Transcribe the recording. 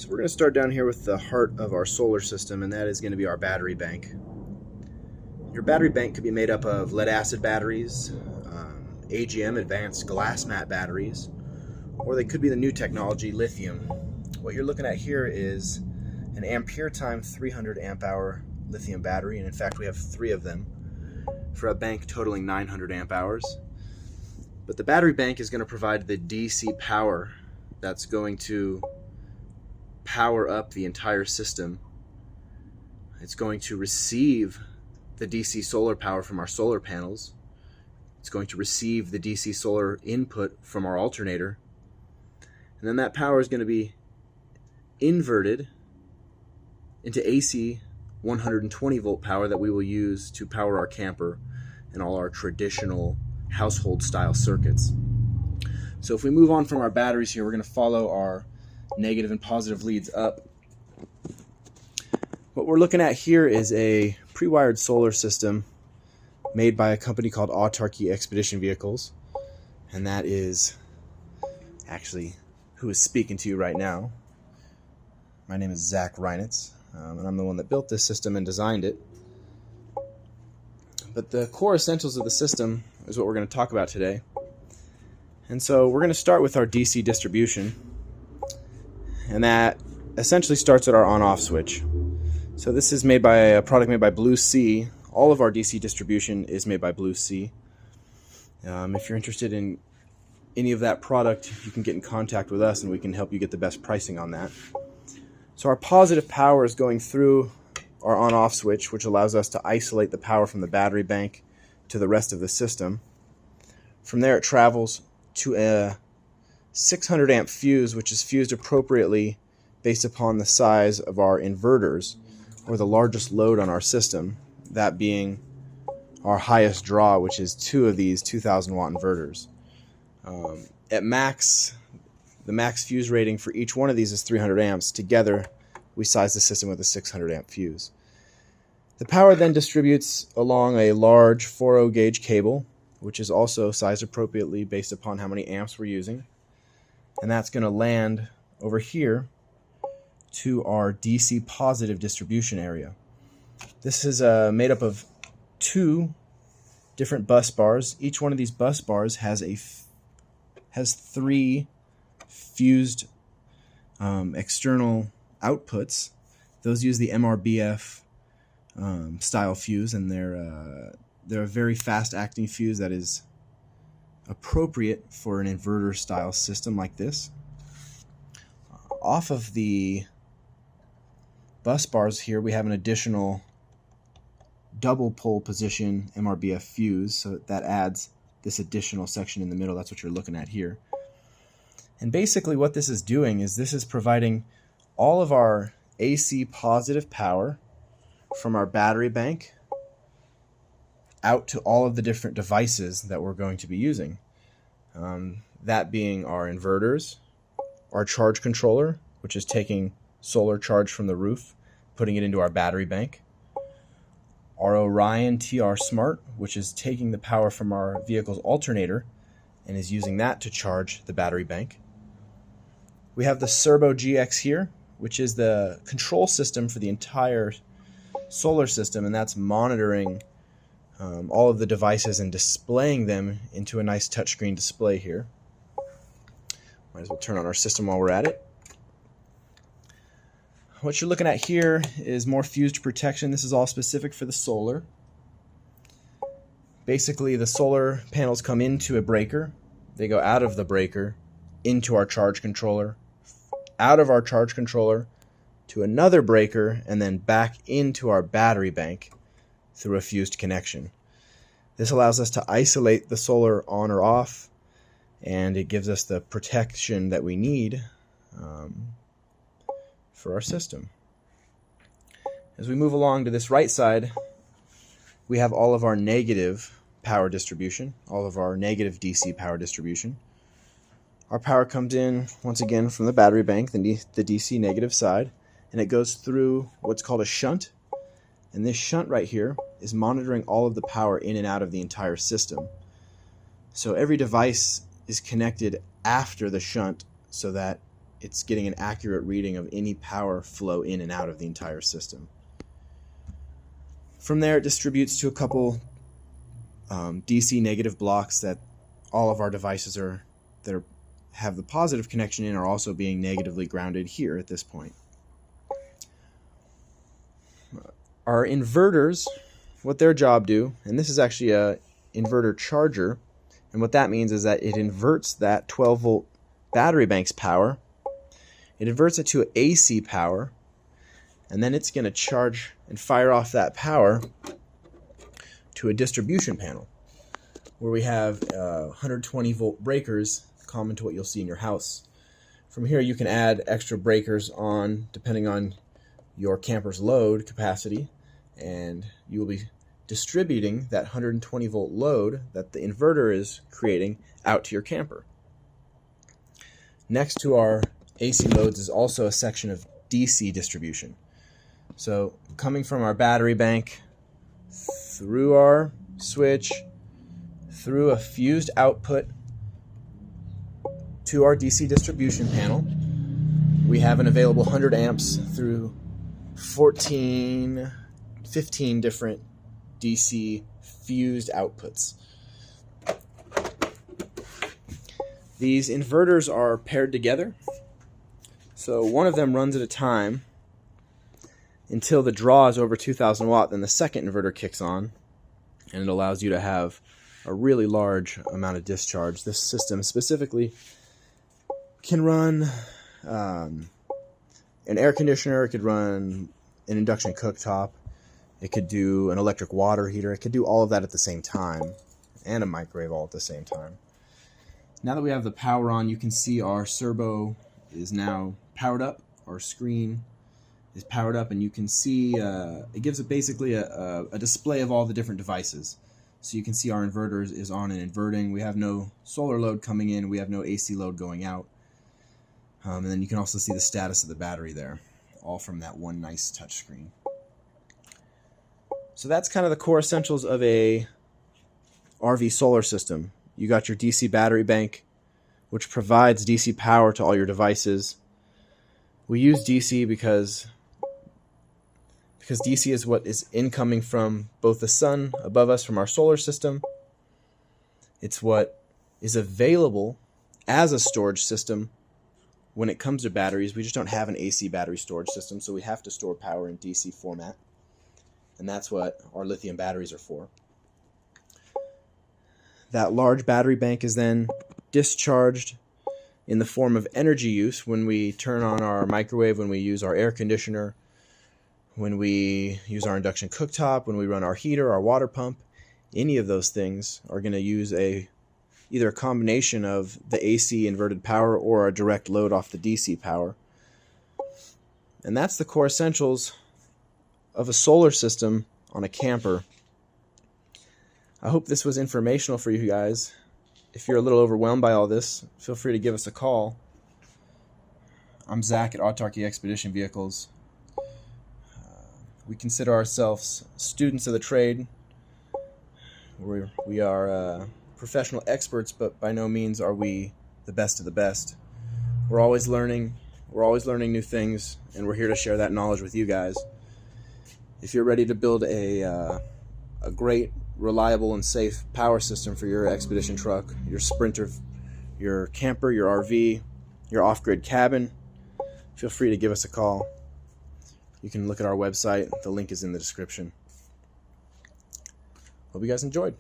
So we're going to start down here with the heart of our solar system, and that is going to be our battery bank. Your battery bank could be made up of lead-acid batteries, AGM, advanced glass mat batteries, or they could be the new technology, lithium. What you're looking at here is an ampere time 300 amp hour lithium battery, and in fact we have 3 of them for a bank totaling 900 amp hours. But the battery bank is going to provide the DC power that's going to power up the entire system. It's going to receive the DC solar power from our solar panels. It's going to receive the DC solar input from our alternator. And then that power is going to be inverted into AC 120 volt power that we will use to power our camper and all our traditional household style circuits. So if we move on from our batteries here, we're going to follow our negative and positive leads up. What we're looking at here is a pre-wired solar system made by a company called Autarky Expedition Vehicles, and that is actually who is speaking to you right now. My name is Zach Reinitz, and I'm the one that built this system and designed it. But the core essentials of the system is what we're going to talk about today. And so we're going to start with our DC distribution, and that essentially starts at our on-off switch. So this is made by a product made by Blue Sea. All of our DC distribution is made by Blue Sea. If you're interested in any of that product, you can get in contact with us and we can help you get the best pricing on that. So our positive power is going through our on-off switch, which allows us to isolate the power from the battery bank to the rest of the system. From there it travels to a 600 amp fuse, which is fused appropriately based upon the size of our inverters, or the largest load on our system, that being our highest draw, which is 2 of these 2000 watt inverters. At max, the max fuse rating for each one of these is 300 amps. Together, we size the system with a 600 amp fuse. The power then distributes along a large 4.0 gauge cable, which is also sized appropriately based upon how many amps we're using. And that's going to land over here to our DC positive distribution area. This is made up of 2 different bus bars. Each one of these bus bars has 3 fused external outputs. Those use the MRBF style fuse, and they're a very fast acting fuse that is appropriate for an inverter style system like this. Off of the bus bars here, we have an additional double pole position MRBF fuse, so that adds this additional section in the middle. That's what you're looking at here. And basically what this is doing is this is providing all of our AC positive power from our battery bank out to all of the different devices that we're going to be using. That being our inverters, our charge controller, which is taking solar charge from the roof, putting it into our battery bank, our Orion TR Smart, which is taking the power from our vehicle's alternator and is using that to charge the battery bank. We have the Serbo GX here, which is the control system for the entire solar system, and that's monitoring all of the devices and displaying them into a nice touchscreen display here. Might as well turn on our system while we're at it. What you're looking at here is more fused protection. This is all specific for the solar. Basically, the solar panels come into a breaker. They go out of the breaker into our charge controller, out of our charge controller to another breaker, and then back into our battery bank through a fused connection. This allows us to isolate the solar on or off, and it gives us the protection that we need for our system. As we move along to this right side, we have all of our negative power distribution, all of our negative DC power distribution. Our power comes in, once again, from the battery bank, the DC negative side, and it goes through what's called a shunt. And this shunt right here is monitoring all of the power in and out of the entire system. So every device is connected after the shunt so that it's getting an accurate reading of any power flow in and out of the entire system. From there, it distributes to a couple DC negative blocks that all of our devices have the positive connection in are also being negatively grounded here at this point. Our inverters, what their job do, and this is actually a inverter charger, and what that means is that it inverts that 12 volt battery bank's power, it inverts it to AC power, and then it's going to charge and fire off that power to a distribution panel where we have 120 volt breakers common to what you'll see in your house. From here you can add extra breakers on depending on your camper's load capacity, and you will be distributing that 120 volt load that the inverter is creating out to your camper. Next to our AC loads is also a section of DC distribution. So coming from our battery bank through our switch, through a fused output to our DC distribution panel, we have an available 100 amps through 15 different DC fused outputs. These inverters are paired together, so one of them runs at a time until the draw is over 2000 watt. Then the second inverter kicks on, and it allows you to have a really large amount of discharge. This system specifically can run an air conditioner, it could run an induction cooktop, it could do an electric water heater, it could do all of that at the same time, and a microwave all at the same time. Now that we have the power on, you can see our servo is now powered up, our screen is powered up, and you can see it gives it basically a display of all the different devices. So you can see our inverter is on and inverting. We have no solar load coming in, we have no AC load going out. And then you can also see the status of the battery there, all from that one nice touch screen. So that's kind of the core essentials of a RV solar system. You got your DC battery bank, which provides DC power to all your devices. We use DC because DC is what is incoming from both the sun above us from our solar system. It's what is available as a storage system when it comes to batteries. We just don't have an AC battery storage system, so we have to store power in DC format. And that's what our lithium batteries are for. That large battery bank is then discharged in the form of energy use when we turn on our microwave, when we use our air conditioner, when we use our induction cooktop, when we run our heater, our water pump. Any of those things are going to use either a combination of the AC inverted power or a direct load off the DC power. And that's the core essentials of a solar system on a camper. I hope this was informational for you guys. If you're a little overwhelmed by all this, feel free to give us a call. I'm Zach at Autarky Expedition Vehicles. We consider ourselves students of the trade. We are professional experts, but by no means are we the best of the best. We're always learning new things, and we're here to share that knowledge with you guys. If you're ready to build a great, reliable, and safe power system for your expedition truck, your Sprinter, your camper, your RV, your off-grid cabin, feel free to give us a call. You can look at our website. The link is in the description. Hope you guys enjoyed.